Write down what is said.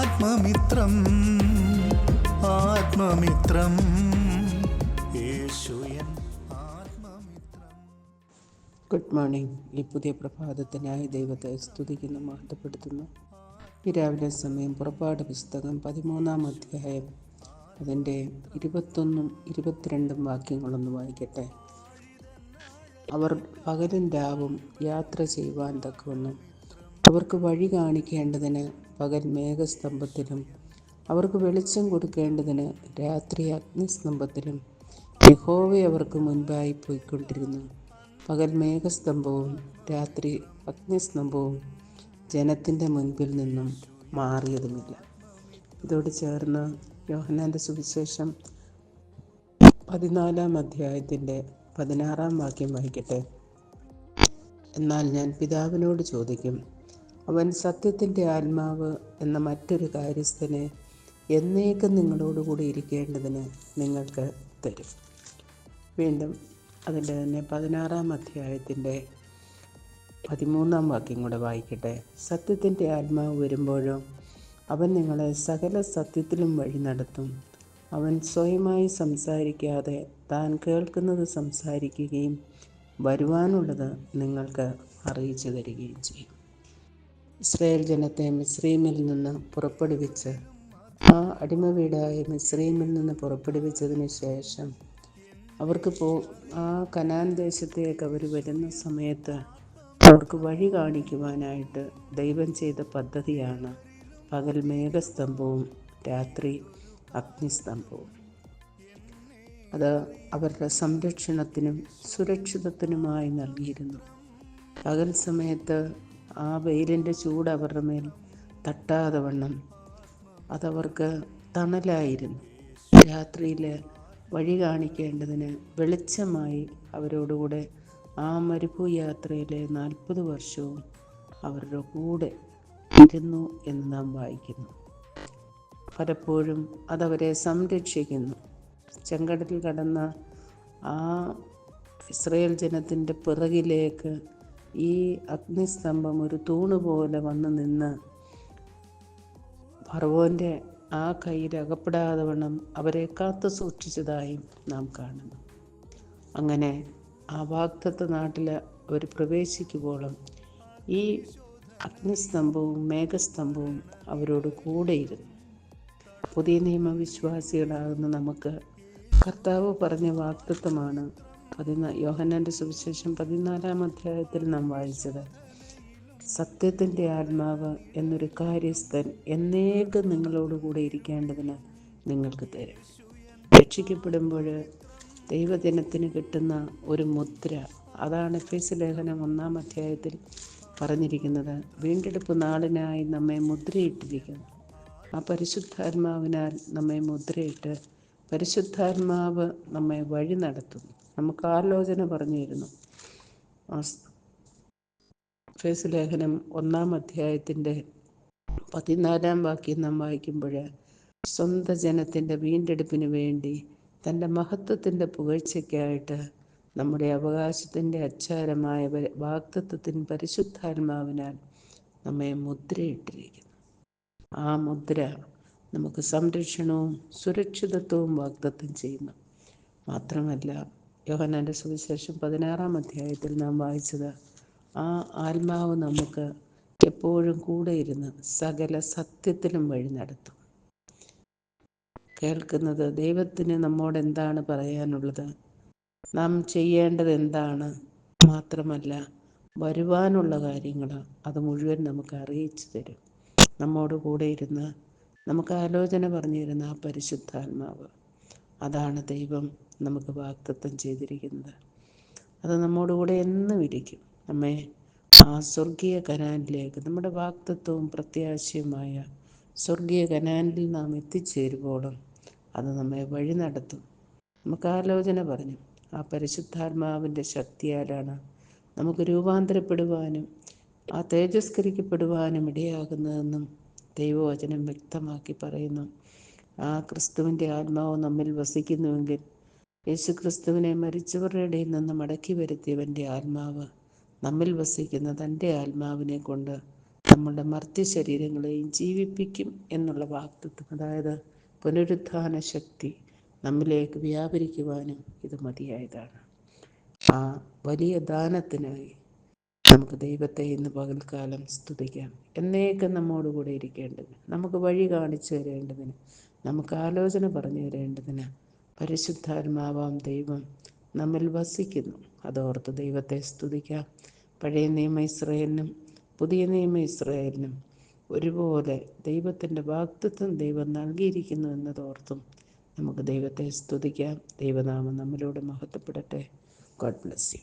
ആത്മമിത്രം ആത്മമിത്രം യേശുയൻ ആത്മമിത്രം. Good morning. ഈ പുതിയ പ്രഭാതത്തിനായി ദൈവത്തെ സ്തുതിക്കുന്നു, മഹത്വപ്പെടുത്തുന്നു. ഈ രാവിലെ സമയം പുറപ്പാട് പുസ്തകം 13-ാം അധ്യായം അതിൻ്റെ 21 22 വാക്യങ്ങളൊന്ന് വായിക്കട്ടെ. അവർ പകലും രാവും യാത്ര ചെയ്യുവാൻ തക്കവണ്ണം അവർക്ക് വഴി കാണിക്കേണ്ടതിന് പകൽ മേഘസ്തംഭത്തിലും അവർക്ക് വെളിച്ചം കൊടുക്കേണ്ടതിന് രാത്രി അഗ്നിസ്തംഭത്തിലും യഹോവ അവർക്ക് മുൻപായി പോയിക്കൊണ്ടിരുന്നു. പകൽ മേഘസ്തംഭവും രാത്രി അഗ്നിസ്തംഭവും ജനത്തിൻ്റെ മുൻപിൽ നിന്നും മാറിയതുമില്ല. ഇതോട് ചേർന്ന് യോഹന്നാൻ്റെ സുവിശേഷം 14-ാം അധ്യായത്തിൻ്റെ 16-ാം വാക്യം വായിക്കട്ടെ. എന്നാൽ ഞാൻ പിതാവിനോട് ചോദിക്കും, അവൻ സത്യത്തിൻ്റെ ആത്മാവ് എന്ന മറ്റൊരു കാര്യസ്ഥനെ എന്നേക്കും നിങ്ങളോടുകൂടി ഇരിക്കേണ്ടതിന് നിങ്ങൾക്ക് തരും. വീണ്ടും അതിൻ്റെ തന്നെ 16-ാം അധ്യായത്തിൻ്റെ 13-ാം വാക്യം കൂടെ വായിക്കട്ടെ. സത്യത്തിൻ്റെ ആത്മാവ് വരുമ്പോഴോ അവൻ നിങ്ങളെ സകല സത്യത്തിലും വഴി നടത്തും. അവൻ സ്വയമായി സംസാരിക്കാതെ താൻ കേൾക്കുന്നത് സംസാരിക്കുകയും വരുവാനുള്ളത് നിങ്ങൾക്ക് അറിയിച്ചു തരികയും ചെയ്യും. ഇസ്രായേൽ ജനത്തെ മിസ്രയീമിൽ നിന്ന് പുറപ്പെടുവിച്ച് ആ അടിമ വീടായ മിസ്രയീമിൽ നിന്ന് പുറപ്പെടുവിച്ചതിന് ശേഷം അവർക്ക് ആ കനാൻ ദേശത്തേക്ക് അവർ വരുന്ന സമയത്ത് അവർക്ക് വഴി കാണിക്കുവാനായിട്ട് ദൈവം ചെയ്ത പദ്ധതിയാണ് പകൽ മേഘസ്തംഭവും രാത്രി അഗ്നിസ്തംഭവും. അത് അവരുടെ സംരക്ഷണത്തിനും സുരക്ഷിതത്വത്തിനുമായി നൽകിയിരുന്നു. പകൽ സമയത്ത് ആ വെയിലിൻ്റെ ചൂട് അവരുടെ മേൽ തട്ടാതെ വണ്ണം അതവർക്ക് തണലായിരുന്നു. രാത്രിയിൽ വഴി കാണിക്കേണ്ടതിന് വെളിച്ചമായി അവരോടുകൂടെ ആ മരുഭൂയാത്രയിലെ 40 വർഷവും അവരുടെ കൂടെ ഇരുന്നു എന്ന് നാം വായിക്കുന്നു. പലപ്പോഴും അതവരെ സംരക്ഷിക്കുന്നു. ചെങ്കടലിൽ കടന്ന ആ ഇസ്രായേൽ ജനത്തിൻ്റെ പിറകിലേക്ക് ഈ അഗ്നിസ്തംഭം ഒരു തൂണ് പോലെ വന്ന് നിന്ന് ഫറവോൻ്റെ ആ കയ്യിൽ അകപ്പെടാതെ വണ്ണം അവരെ കാത്തു സൂക്ഷിച്ചതായും നാം കാണുന്നു. അങ്ങനെ ആ വാഗ്ദത്ത നാട്ടിൽ അവർ പ്രവേശിക്കുമ്പോഴും ഈ അഗ്നിസ്തംഭവും മേഘസ്തംഭവും അവരോട് കൂടെയിരുന്നു. പുതിയ നിയമവിശ്വാസികളാകുന്ന നമുക്ക് കർത്താവ് പറഞ്ഞ വാഗ്ദത്തമാണ് യോഹന്നാൻ്റെ സുവിശേഷം 14-ാം അധ്യായത്തിൽ നാം വായിച്ചത്. സത്യത്തിൻ്റെ ആത്മാവ് എന്നൊരു കാര്യസ്ഥൻ എന്നേക്കും നിങ്ങളോടുകൂടെ ഇരിക്കേണ്ടതിന് നിങ്ങൾക്ക് തരും. രക്ഷിക്കപ്പെടുമ്പോൾ ദൈവജനത്തിന് കിട്ടുന്ന ഒരു മുദ്ര, അതാണ് എഫേസ്യ ലേഖനം 1-ാം അധ്യായത്തിൽ പറഞ്ഞിരിക്കുന്നത്. വീണ്ടെടുപ്പ് നാളിനായി നമ്മെ മുദ്രയിട്ടിരിക്കുന്നു. ആ പരിശുദ്ധാത്മാവിനാൽ നമ്മെ മുദ്രയിട്ട് പരിശുദ്ധാത്മാവ് നമ്മെ വഴി നടത്തുന്നു. നമുക്ക് ആലോചന പറഞ്ഞിരുന്നു. എഫേസ്യ ലേഖനം 1-ാം അധ്യായത്തിൻ്റെ 14-ാം വാക്യം നാം വായിക്കുമ്പോൾ സ്വന്തം ജനത്തിൻ്റെ വീണ്ടെടുപ്പിന് വേണ്ടി തൻ്റെ മഹത്വത്തിൻ്റെ പുകഴ്ചയ്ക്കായിട്ട് നമ്മുടെ അവകാശത്തിൻ്റെ അച്ചാരമായ വാഗ്ദത്തത്തിന് പരിശുദ്ധാത്മാവിനാൽ നമ്മെ മുദ്രയിട്ടിരിക്കുന്നു. ആ മുദ്ര നമുക്ക് സംരക്ഷണവും സുരക്ഷിതത്വവും വാഗ്ദത്തം ചെയ്യുന്നു. മാത്രമല്ല, യോഹന്നാൻ്റെ സുവിശേഷം 16-ാം അധ്യായത്തിൽ നാം വായിച്ചത് ആ ആത്മാവ് നമുക്ക് എപ്പോഴും കൂടെ ഇരുന്ന് സകല സത്യത്തിലും വഴി നടത്തും. കേൾക്കുന്നത് ദൈവത്തിന് നമ്മോട് എന്താണ് പറയാനുള്ളത്, നാം ചെയ്യേണ്ടത് എന്താണ്, മാത്രമല്ല വരുവാനുള്ള കാര്യങ്ങൾ അത് മുഴുവൻ നമുക്ക് അറിയിച്ചു തരും. നമ്മോട് കൂടെ ഇരുന്ന് നമുക്ക് ആലോചന പറഞ്ഞിരുന്ന ആ പരിശുദ്ധാത്മാവ്, അതാണ് ദൈവം നമുക്ക് വാഗ്ദത്തം ചെയ്തിരിക്കുന്നത്. അത് നമ്മോടുകൂടെ എന്നും ഇരിക്കും. നമ്മെ ആ സ്വർഗീയ കനാനിലേക്ക്, നമ്മുടെ വാഗ്ദത്തവും പ്രത്യാശയുമായ സ്വർഗീയ കനാനിൽ നാം എത്തിച്ചേരുവോളം അത് നമ്മെ വഴി നടത്തും. നമുക്ക് ആലോചന പറഞ്ഞു, ആ പരിശുദ്ധാത്മാവിൻ്റെ ശക്തിയാലാണ് നമുക്ക് രൂപാന്തരപ്പെടുവാനും ആ തേജസ്കരിക്കപ്പെടുവാനും ഇടയാകുന്നതെന്നും ദൈവവചനം വ്യക്തമാക്കി പറയുന്നു. ആ ക്രിസ്തുവിൻ്റെ ആത്മാവ് നമ്മിൽ വസിക്കുന്നുവെങ്കിൽ യേശു ക്രിസ്തുവിനെ മരിച്ചവരുടെ ഇടയിൽ നിന്ന് മടക്കി വരുത്തിയവൻ്റെ ആത്മാവ് നമ്മിൽ വസിക്കുന്ന തൻ്റെ ആത്മാവിനെ കൊണ്ട് നമ്മളുടെ മർത്യ ശരീരങ്ങളെയും ജീവിപ്പിക്കും എന്നുള്ള വാഗ്ദത്തം, അതായത് പുനരുത്ഥാന ശക്തി നമ്മിലേക്ക് വ്യാപരിക്കുവാനും ഇത് മതിയായതാണ്. ആ വലിയ ദാനത്തിനായി നമുക്ക് ദൈവത്തെ ഇന്ന് പകൽക്കാലം സ്തുതിക്കാം. എന്നേക്കും നമ്മോടുകൂടെ ഇരിക്കേണ്ടതിന്, നമുക്ക് വഴി കാണിച്ചു തരേണ്ടതിന്, നമുക്ക് ആലോചന പറഞ്ഞു തരേണ്ടതിന് പരിശുദ്ധാത്മാവാം ദൈവം നമ്മിൽ വസിക്കുന്നു. അതോർത്ത് ദൈവത്തെ സ്തുതിക്കാം. പഴയ നിയമ ഇസ്രായേലിനും പുതിയ നിയമ ഇസ്രായേലിനും ഒരുപോലെ ദൈവത്തിൻ്റെ വാഗ്ദത്തം ദൈവം നൽകിയിരിക്കുന്നു എന്നതോർത്തും നമുക്ക് ദൈവത്തെ സ്തുതിക്കാം. ദൈവനാമം നമ്മിലൂടെ മഹത്വപ്പെടട്ടെ. God bless U.